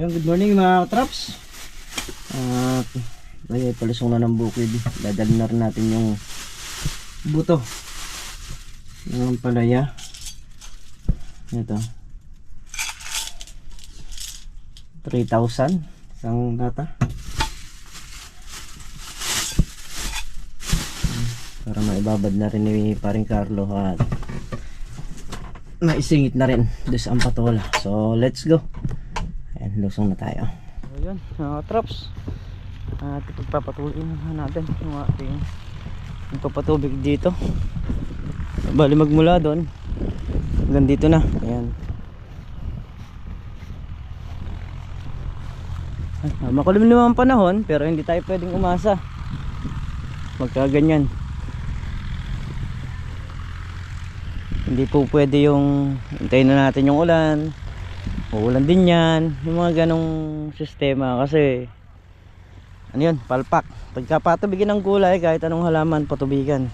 Ayun, good morning mga traps. Ay palusong na ng bukid. Dadalhin na rin natin yung buto ng palaya. Ito 3,000 isang lata para maibabad na rin ni paring Carlo at maisingit na rin doon sa Ampatola. So let's go. Ayan, lusong na tayo. So yun mga traps, at ipagpapatuloy na natin yung ating pagpapatubig dito. Bali magmula doon hanggang dito na. Ayan. Makulim naman ang panahon, pero hindi tayo pwedeng umasa magkaganyan. Hindi po pwede yung hintayin na natin yung ulan, uulan din yan, yung mga ganong sistema. Kasi ano yun, palpak. Pagka patubigin ng gulay, kahit anong halaman patubigan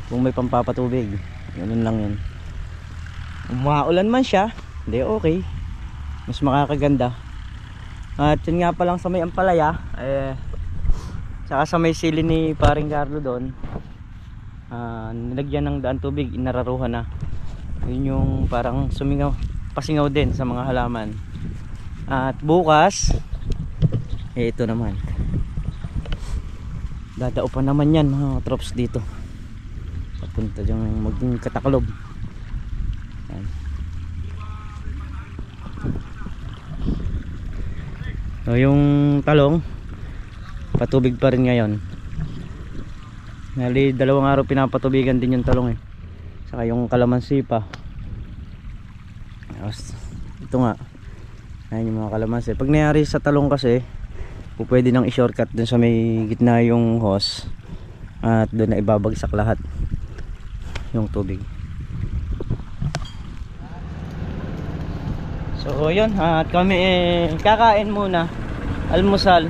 kung may pampapatubig, ganun lang yun. Kung maulan man siya, hindi, okay, mas makakaganda. At yun nga pa lang sa may ampalaya, saka sa may sili ni paring Carlo doon, nilagyan ng daan tubig, inararuhan na. Yun yung parang sumingaw, pasingaw din sa mga halaman. At bukas ito naman, dadao pa naman yan mga trops dito papunta dyan maging Kataklob. Ayan. So yung talong patubig pa rin ngayon. Nali dalawang araw pinapatubigan din yung talong saka yung kalamansi pa. Ito nga, ayan yung mga kalamansi. Pag nangyari sa talong kasi pwede nang i-shortcut dun sa may gitna yung hose at dun na ibabagsak lahat yung tubig. So yun, at kami kakain muna, almusal.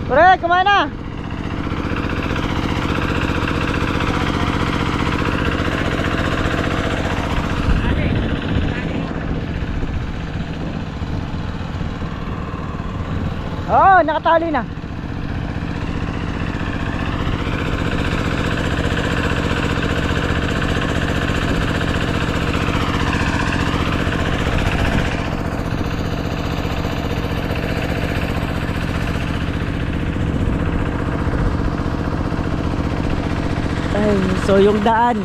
Pre, kumain na! Oo, nakatali na. So yung daan,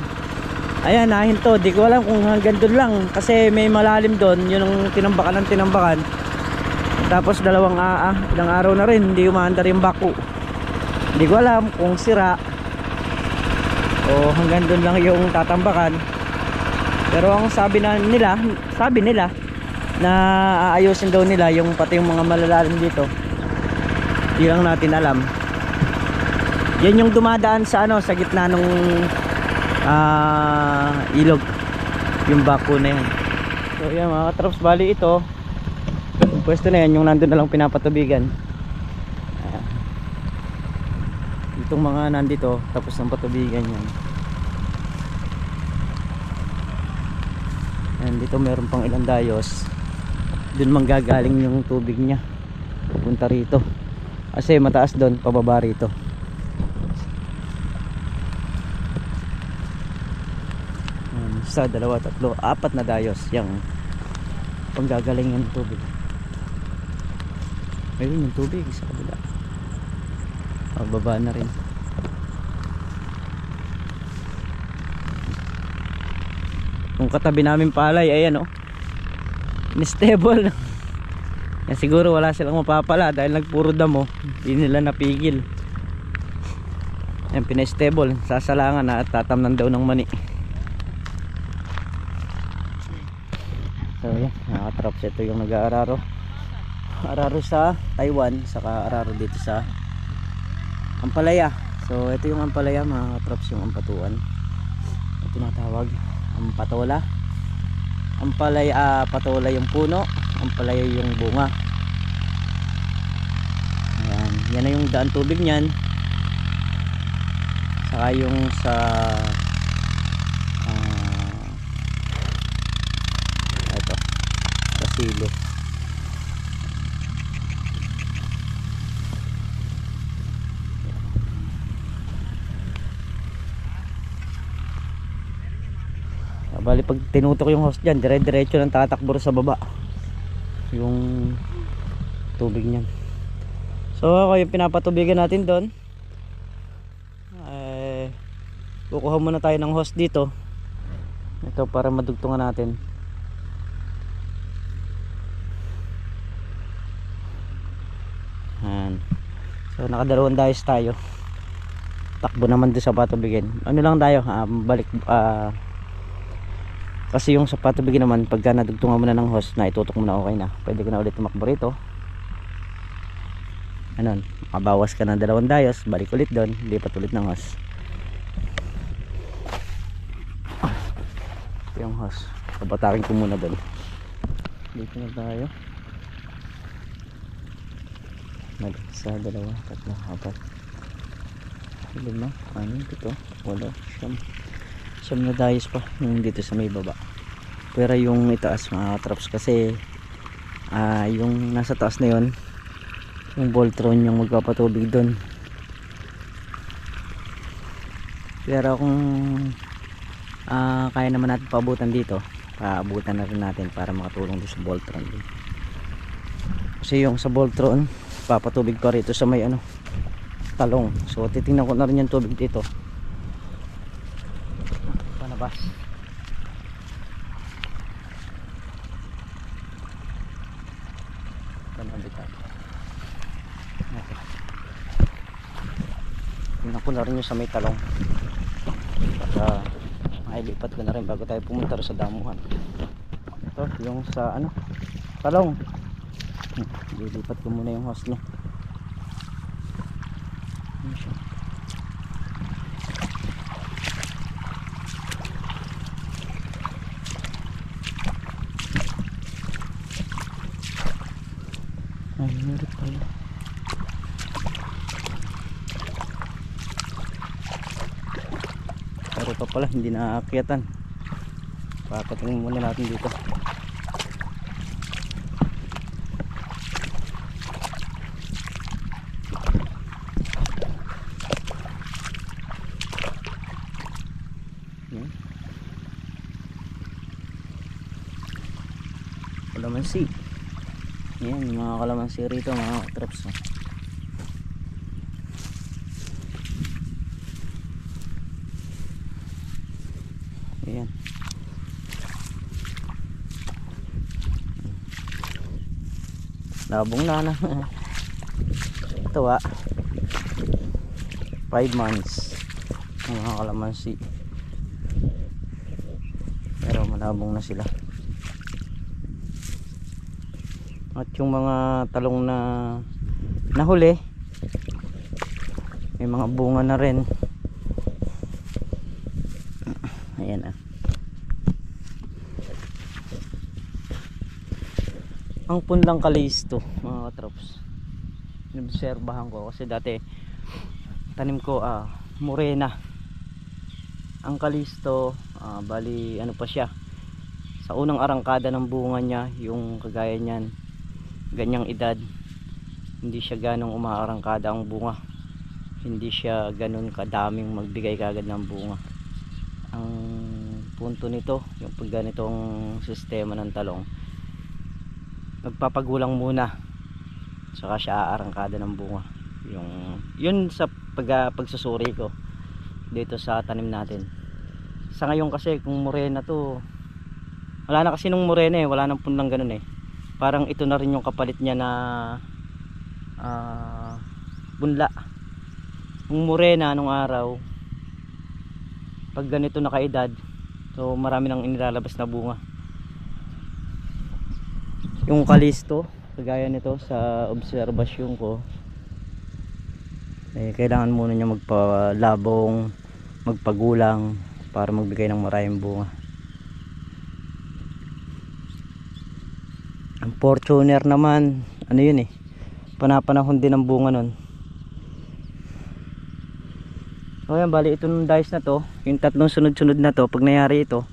ayan, nahinto. Di ko alam kung hanggang doon lang, kasi may malalim doon. Yun ang tinambakan ng tinambakan. Tapos ilang araw na rin hindi umaandar yung bako. Hindi ko alam kung sira o hanggang doon lang yung tatambakan. Pero ang sabi nila na aayusin daw nila yung pati yung mga malalalim dito. Hindi lang natin alam. Yan yung dumadaan sa sa gitna ng ilog, yung bako na yan. So yan mga katraps, bali ito yung pwesto na yan, yung nandun na lang pinapatubigan. Itong mga nandito tapos ng patubigan yan. And dito meron pang ilang dayos, dun manggagaling yung tubig nya pupunta rito kasi mataas doon, pababa rito. Isa, dalawa, tatlo, apat na dayos yung panggagaling ng tubig. Ayun yung tubig sa kabila, pababa na rin. Kung katabi namin palay, ayan unstable. Yan, siguro wala silang mapapala dahil nagpuro damo, hindi nila napigil. Yan, pinastable, sasalangan na at tatamnan daw ng mani. So yan, nakatraps, ito yung nag-aararo sa Taiwan, saka araro dito sa Ampalaya. So ito yung Ampalaya mga traps, yung ampatuan, ito tinatawag Ampatola. Ampalaya, patola yung puno, Ampalaya yung bunga. Ayan, yan na yung daan tubig nyan, saka yung sa kilo. Bali pag tinutok yung hose dyan, dire-diretso lang tatakbo sa baba yung tubig niyan. So ako yung pinapatubigan natin doon, kukuha muna tayo ng hose dito. Ito para madugtungan natin. So nakadalawang dayos tayo. Takbo naman doon sa patubigin. Ano lang tayo, balik kasi yung sa patubigin naman, pagka nadugtungan mo na ng hose na itutok mo na, okay na. Pwede ka na ulit tumakbo rito. Anon, makabawas ka ng dalawang dayos, balik ulit doon, lipat ulit ng hose. Ito yung hose. Kabatakin ko muna doon. Dito na tayo. Isa, dalawa, tatlo, apat, lima, anim, pito, walo, siyam na dayos pa yung dito sa may baba. Pero yung itaas mga traps kasi yung nasa taas na yon, yung Voltron yung magpapatubig doon. Pero kung kaya naman natin paabutan dito, paabutan na rin natin para makatulong doon sa Voltron din. Kasi yung sa Voltron papatubig pa rito sa may talong. So titingnan ko na rin yung tubig dito panabas. Tingnan ko na rin yung sa may talong para mailipat ko na rin bago tayo pumunta sa damuhan. Ito yung sa talong. Lilipat ko muna yung hose niya. Ay, meron pala. Pero pa pala, hindi naaakyatan. Papatingin muna natin dito. Kalamansi. Yan yung mga kalamansi rito mga traps. Ayan. Labong na ito 5 months ang mga kalamansi, pero malabong na sila. At yung mga talong na nahuli, may mga bunga na rin. Ayan ang punlang kalisto mga katrops. Inobserbahan ko kasi dati tanim ko morena. Ang kalisto bali pa siya, sa unang arangkada ng bunga niya, yung kagaya niyan ganyang edad, hindi siya ganong umaarangkada ang bunga, hindi siya ganon kadaming magbigay kagad ng bunga. Ang punto nito, yung pag ganitong sistema ng talong, nagpapagulang muna saka siya aarangkada ng bunga. Yun sa pagsusuri ko dito sa tanim natin. Sa ngayon kasi kung morena to, wala na kasi nung morena wala nang punlang ganun parang ito na rin yung kapalit niya na bunla. Yung morena nung araw, pag ganito na kaedad, so marami nang inilalabas na bunga. Yung kalisto, kagaya nito sa obserbasyon ko, kailangan muna niya magpalabong, magpagulang para magbigay ng maraming bunga. Ang Fortuner naman, yun panapanahon din ang bunga nun. So yan, bali itong dice na to, yung tatlong sunod-sunod na to, pag nangyari ito,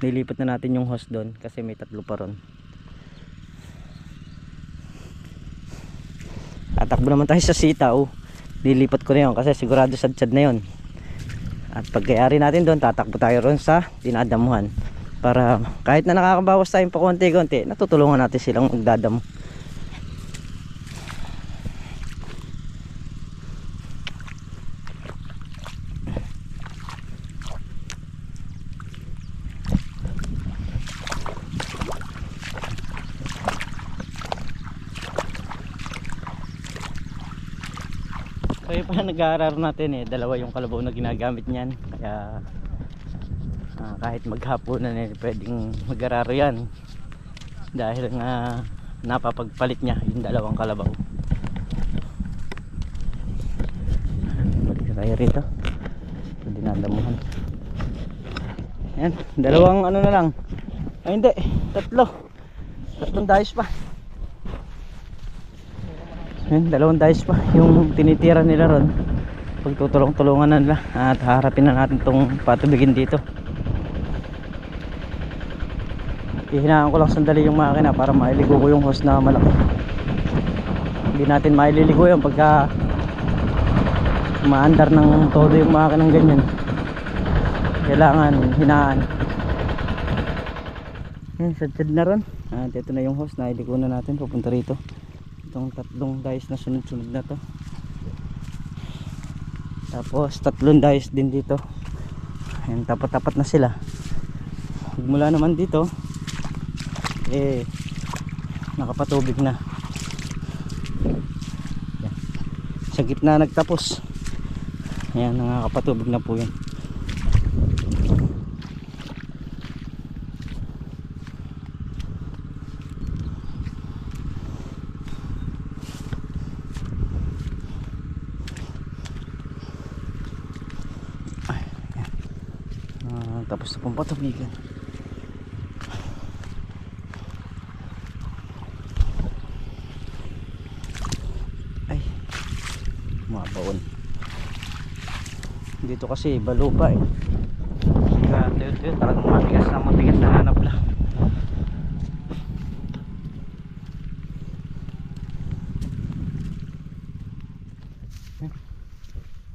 nilipat na natin yung hose doon kasi may tatlo pa ron. Tatakbo naman tayo sa sitaw. Lilipat ko na yun kasi sigurado sad-sad na yun. At pagkayari natin doon, tatakbo tayo ron sa dinadamuhan. Para kahit na nakakabawas tayong pa konti-konti, natutulungan natin silang magdadamo. Kaya pa nag-aaral natin dalawa yung kalabaw na ginagamit niyan. Kaya kahit maghapunan pwedeng mag-araro yan. Dahil nga napapagpalit niya yung dalawang kalabaw. Balik tayo rito. Dinadamuhan. Yan, dalawang ano na lang. Ay hindi, tatlong dayos pa. Yan, dalawang dayos pa yung tinitira nila ron. Pagtutulong-tulungan na nila at haharapin na natin itong patubigin dito. Hihinaan ko lang sandali yung makina para mailigo ko yung hose na malaki. Hindi natin maililigo yun pagka maandar ng todo yung makina ng ganyan. Kailangan hinaan. Yan, sad-sad na ron. At ito na yung hose na iligo na natin papunta rito. Itong tatlong dice na sunod-sunod na to. Tapos tatlong dice din dito. Ayan, tapat-tapat na sila. Mula naman dito nakapatubig na. Ayan. Sa gitna nagtapos. Ayan, nakapatubig na po yan. Tapos na pong patubigan. Ay, mabaon. Dito kasi balupa kaya ito talagang matigas na hanap lang.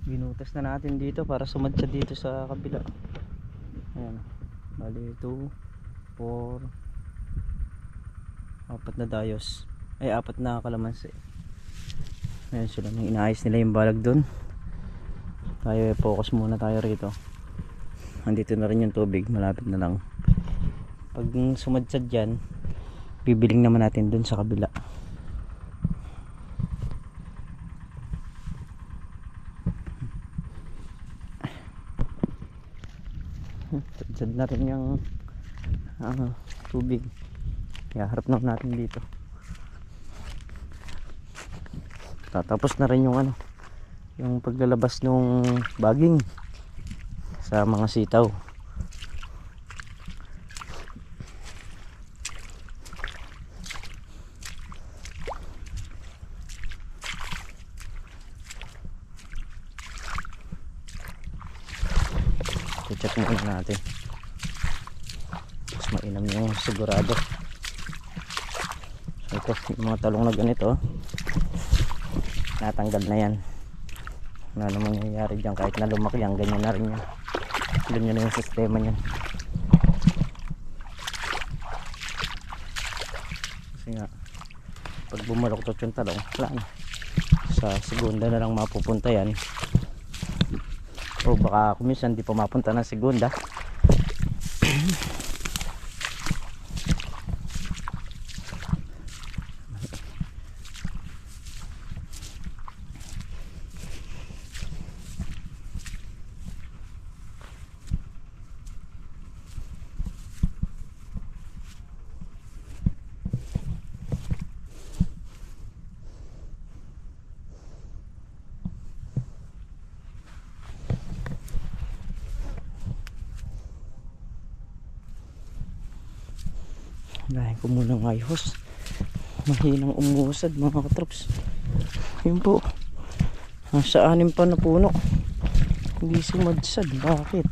Binutas na natin dito para sumadsa dito sa kabila. Ayan, bali 2, 4, 4 na dayos. Ay, 4 na kalamansi. Ayan sila, nang inaayos nila yung balag dun. Tayo focus muna tayo rito. Andito na rin yung tubig, malapit na lang. Pag sumadsad dyan, bibiling naman natin dun sa kabila. Sad na rin yung tubig. Kaya harap na natin dito. Tatapos na rin yung yung paglalabas ng baging sa mga sitaw. I-check muna natin. Mas mainam yung sigurado. So ito, yung mga talong na ganito, natanggal na yan. Wala namang nangyayari dyan, kahit na lumaki yan, ganyan na rin yan. Ganyan na yung sistema niyan. Kasi nga, pag bumaloktot yung talong, wala na. Sa segunda na lang mapupunta yan. O baka kuminsan di pa mapunta ng segunda. Dahil ko muna ng ayos. Mahinang umusad mga katrops. Yun po. Nasa 6 pa na puno. Hindi sumadsad. Bakit?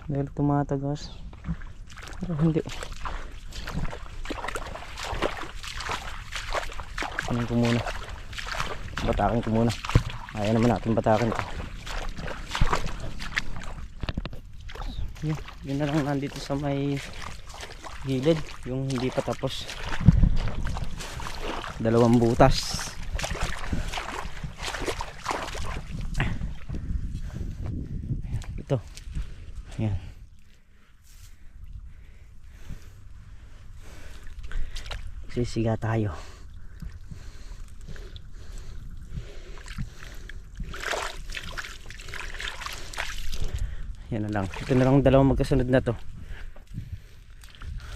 Dahil tumatagas. Pero hindi. Kunin ko muna. Batakin ko muna. Ayaw naman natin batakin ko. Yun na lang nandito sa may gilid. Yung hindi pa tapos. 2 butas. Ito. Ayan. Sisiga tayo. Yan na lang. Ito na lang 2 magkasunod na to.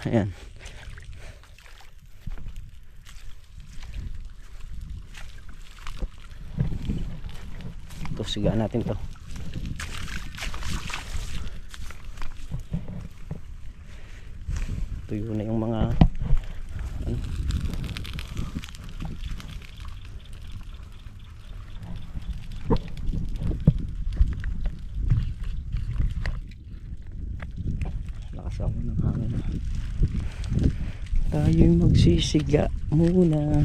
Ayan. Ito, sigaan natin to. Tuyo na yung mga ano. Lakas ako ng hangin. Tayo'y magsisiga muna.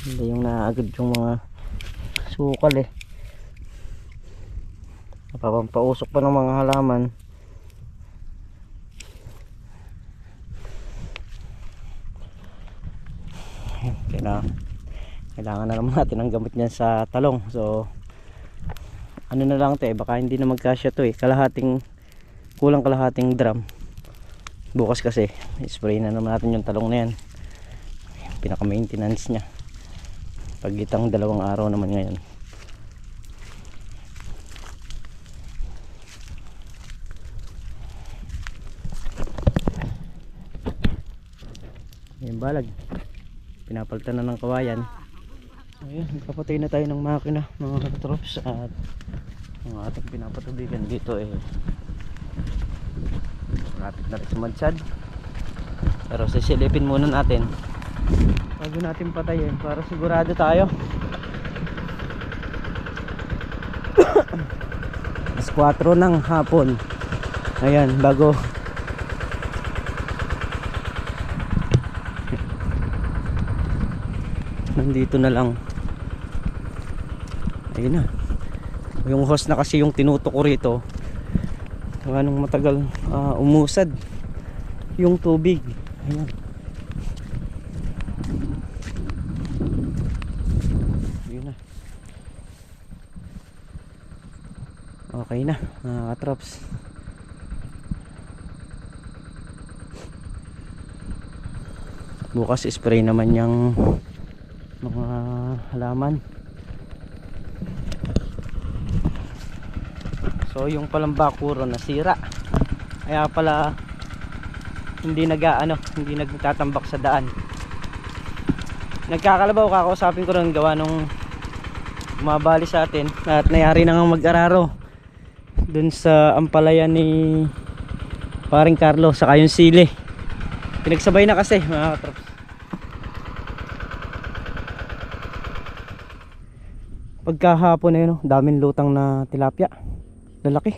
Hindi yung naagad yung mga sukal eh. Napapausok pa ng mga halaman. Kailangan na naman natin ang gamit niyan sa talong. So ano na lang to eh, baka hindi na magkasya to eh. Kulang kalahating drum. Bukas kasi spray na naman natin yung talong na yan. Pinaka maintenance nya. Pagitang 2 araw naman ngayon. Yung balag pinapalitan na ng kawayan. Ayun, kapatay na tayo ng makina mga katrops. At ang ating pinapatubigan dito eh malapit na rin sumadsad. Pero sisilipin muna natin bago natin patayin para sigurado tayo. Alas 4 ng hapon. Ayan, bago nandito na lang. Ayun na. Yung hose na kasi yung tinutok ko rito. Kaya nung matagal umusad yung tubig. Ayan. Okay na mga katrops. Bukas spray naman yung mga halaman. So yung palang bakuro nasira. Kaya pala hindi hindi nagtatambak sa daan. Nagkakalabaw, kakausapin ko rin gawa nung umabali sa atin at nayari na nga mag-araro dun sa ampalayan ni paring Carlo saka yung sili. Pinagsabay na kasi mga katrops. Pagkahapon na yun, daming lutang na tilapia. Lalaki.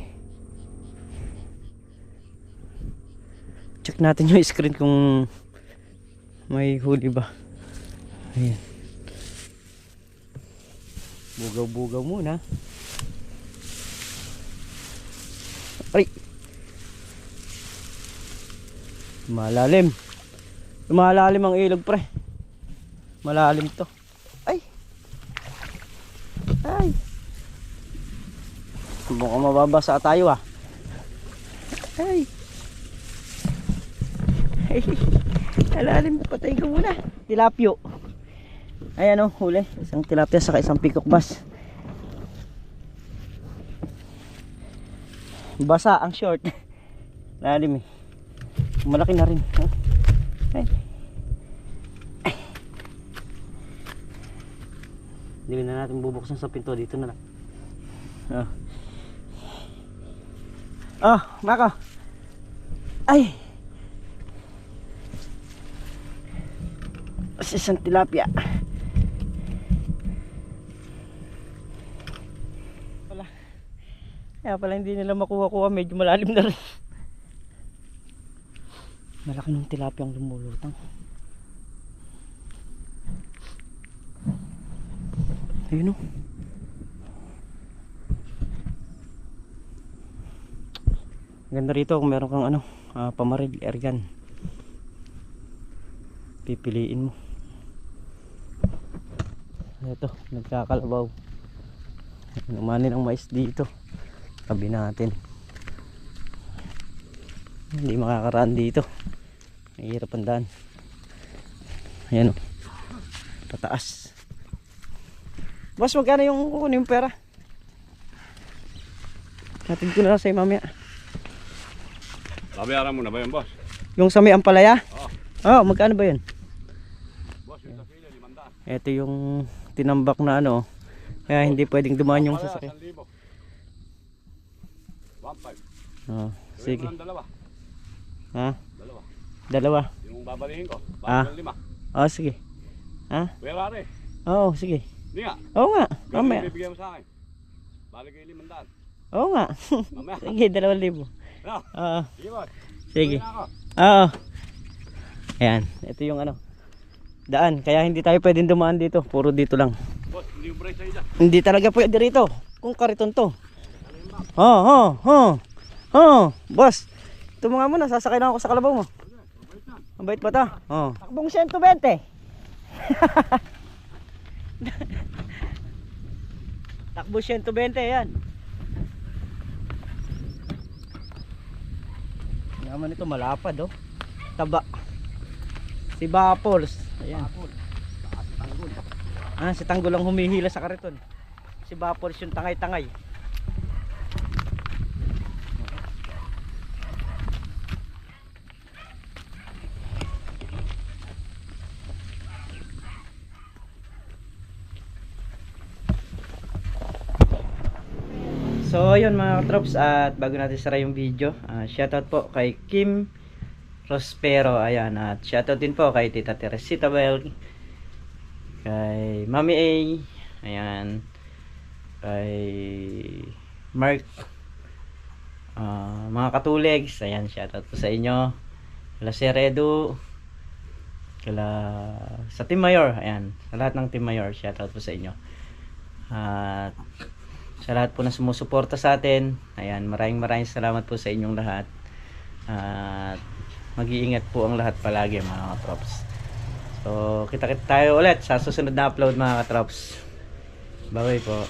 Check natin yung screen kung may huli ba. Ayan. Bugaw-bugaw muna. Ay. Malalim. Malalim ang ilog pre. Malalim to. Ay. Ay. Mukhang mababasa tayo ah. Ay. Ay. Malalim, patayin ko muna. Tilapio. Ayan o, huli. Isang tilapia saka isang peacock bass. Basa ang short. Lalim eh. Malaki na rin. Ay. Ay. Hindi na natin bubuksan sa pinto. Dito na lang. Mako. Ay. Isang tilapia. Kaya pala hindi nila makuha-kuha, medyo malalim na rin. Malaki ng tilapia ang lumulutang. Ayun o. Ganda rito kung meron kang ano, pamaril, airgun. Pipiliin mo. Ito, nagkakalabaw. Umani ng mais dito. Tabi natin. Hindi makakaraan dito. Mahirap ang daan. Ayan o. Pataas. Boss, magkano yung kukunin yung pera? Natin ko na lang sa'yo mamaya. Babayaran mo na ba yun, boss? Yung sa may ampalaya? Oo. Magkano ba yun? Boss, yung sa sila, 500. Ito yung tinambak na ano. Kaya hindi pwedeng dumaan yung sasakyan. 1,000. 1,500. Oo. Sige. Gawin mo ng dalawa. Ha? Dalawa. Dalawa. Yung babalihin ko. Ah. Bakit 5? Oo, sige. Ha? Pera rin. Oo, sige. Hindi nga. Oo nga. Ganun Mamaya. yung bibigyan mo sa akin. Balik kayo 500. Oo nga. Mamaya. Sige, 2,000. Ano? Oo. Sige, boss. Sige. Gawin na ako. Oo. Ayan. Ito yung ano. Daan. Kaya hindi tayo pwedeng dumaan dito. Puro dito lang. Boss, hindi yung brace sa'yo dyan. Hindi talaga pwede rito. Kung kariton to. Boss. Tumunga mo na. Sasakay na ako sa kalabaw mo. Ang bait ba ta? Takbong 120. Takbo 120 yan. Naman ito malapad oh. Taba. Si Bapols. Ayan. Si Tanggol ang humihila sa kariton. Si Bapols yung tangay-tangay. So ayun mga katrops, at bago natin sara yung video, shoutout po kay Kim Prospero, ayan, at shoutout din po kay Tita Teresita Bell, kay Mami A, ayan, kay Mark, mga katulegs, ayan, shoutout po sa inyo, kala Sir Edu, kala sa Team Mayor, ayan, sa lahat ng Team Mayor, shoutout po sa inyo, at sa lahat po na sumusuporta sa atin, ayan, maraming salamat po sa inyong lahat, at mag-iingat po ang lahat palagi mga katrops. So kita tayo ulit sa susunod na upload mga katrops. Bye bye po.